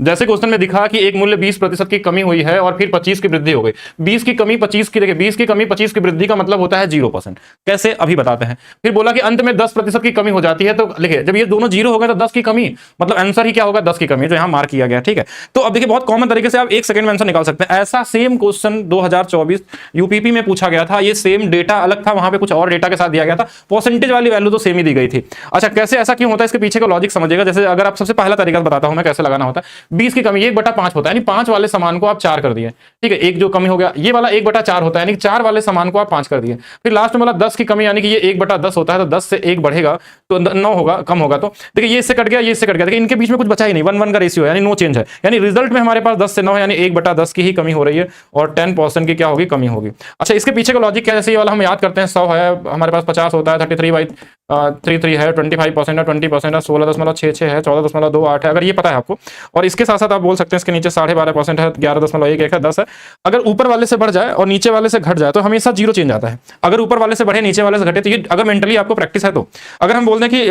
जैसे क्वेश्चन में दिखा कि एक मूल्य 20% की कमी हुई है और फिर 25 की वृद्धि हो गई। 20 की कमी 25 की, देखिए 20 की कमी 25 की वृद्धि का मतलब होता है 0%। कैसे, अभी बताते हैं। फिर बोला कि अंत में 10% की कमी हो जाती है, तो लिखिए जब ये दोनों 0 हो गए तो 10 की कमी, मतलब आंसर ही क्या होगा, 10 की कमी, जो यहां मार्क किया गया। ठीक है, तो अब देखिए बहुत कॉमन तरीके से आप 1 सेकंड में आंसर निकाल सकते हैं। ऐसा सेम क्वेश्चन 2024 यूपीपी में पूछा गया था। ये सेम डेटा अलग था, वहां पे कुछ और डेटा के साथ दिया गया था, परसेंटेज वाली वैल्यू तो सेम ही दी गई थी। अच्छा, कैसे ऐसा क्यों होता है, इसके पीछे का लॉजिक समझिएगा। जैसे अगर आप सबसे पहला तरीका बताता हूं मैं कैसे लगाना होता है। 20 की कमी 1/5 होता है, यानी 5 वाले समान को आप 4 कर दिए। ठीक है, एक जो कमी हो गया ये वाला 1/4 होता है, यानी 4 वाले समान को आप 5 कर दिए। फिर लास्ट में वाला 10 की कमी, यानी कि ये 1/10 होता है, तो 10 से 1 बढ़ेगा तो 9 होगा, कम होगा। तो देखिए ये इससे कट गया, ये इससे कट गया, देखिए इनके बीच में कुछ बचा ही नहीं, 1-1 का रेशियो है, यानी नो चेंज है। यानी रिजल्ट में हमारे पास 10 से 9 यानी 1/10 की ही कमी हो रही है और 10% की क्या होगी, कमी होगी। अच्छा, इसके पीछे का लॉजिक क्या है, जैसे ये वाला हम याद करते हैं, 100 है हमारे पास, 50 होता है, 33/33 है, 25% है, 20% है, 16.66 है, 14.28 है, अगर ये पता है आपको। और इसके साथ साथ आप बोल सकते हैं इसके नीचे 12.5% है, 11.11 है, 10 है। अगर ऊपर वाले से बढ़ जाए और नीचे वाले से घट जाए तो हमेशा 0 चेंज आता है। अगर ऊपर वाले से बढ़े नीचे वाले से घटे, तो ये अगर मेंटली आपको प्रैक्टिस है तो अगर हम बोल दें कि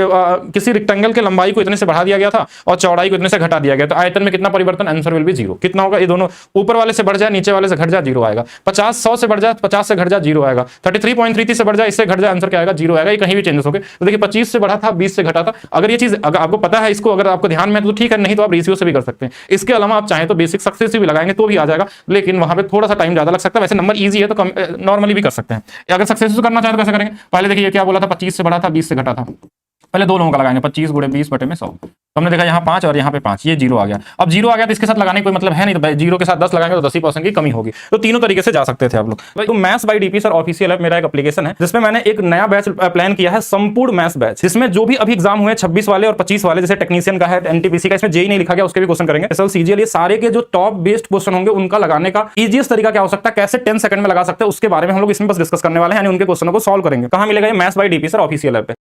किसी रेक्टेंगल के लंबाई को इतने से बढ़ा दिया गया था और चौड़ाई को इतने से घटा दिया गया, तो आयतन में कितना परिवर्तन, आंसर विल बी 0। कितना होगा, ये दोनों ऊपर वाले से बढ़ जाए नीचे वाले से घट जाए 0 आएगा। 50 100 से बढ़ जाए 50 से घट जाए 0 आएगा। 33.33 से बढ़ जाए इससे घट जाए, आंसर क्या आएगा, 0 आएगा। ये कहीं भी चेंजेस हो गए। तो देखिए 25 से बढ़ा था, 20 से घटा था। अगर ये चीज अगर आपको पता है, इसको अगर आपको ध्यान में है तो ठीक है, नहीं तो आप रेशियो से भी कर सकते हैं। इसके अलावा आप चाहें तो बेसिक सक्सेसिव भी लगाएंगे तो भी आ जाएगा, लेकिन वहां पे थोड़ा सा टाइम ज्यादा लग सकता है। वैसे नंबर इजी है तो नॉर्मली भी कर सकते हैं। अगर सक्सेसिव करना चाहे तो कैसे करेंगे, पहले देखिए ये क्या बोला था, 25 से बढ़ा था, 20 से घटा था। पहले दो लोगों का लगाएंगे, 25 × 20/100। तो हमने देखा यहाँ 5 और यहाँ पे 5, ये 0 आ गया। अब 0 आ गया तो इसके साथ लगाने कोई मतलब है नहीं, तो 0 के साथ 10 लगाएंगे तो 10% की कमी होगी। तो तीनों तरीके से जा सकते थे आप लोग। तो maths by DP sir official app मेरा एक एप्लीकेशन है, जिसमें मैंने एक नया बैच प्लान किया है, संपूर्ण मैथ्स बैच, जिसमें जो भी अभी एग्जाम हुए 26 वाले और 25 वाले, जैसे टेक्नीशियन का है, एनटीपीसी का, इसमें जेई नहीं लिखा गया उसके भी क्वेश्चन करेंगे, एसएल सीजीएल, ये सारे के जो टॉप बेस्ड क्वेश्चन होंगे उनका लगाने का इजीएस्ट तरीका क्या हो सकता है, कैसे 10 सेकंड में लगा सकते हैं, उसके बारे में हम लोग इसमें बस डिस्कस करने वाले हैं, यानी उनके क्वेश्चनों को सॉल्व करेंगे। कहां मिलेगा ये, maths by DP sir official app पे।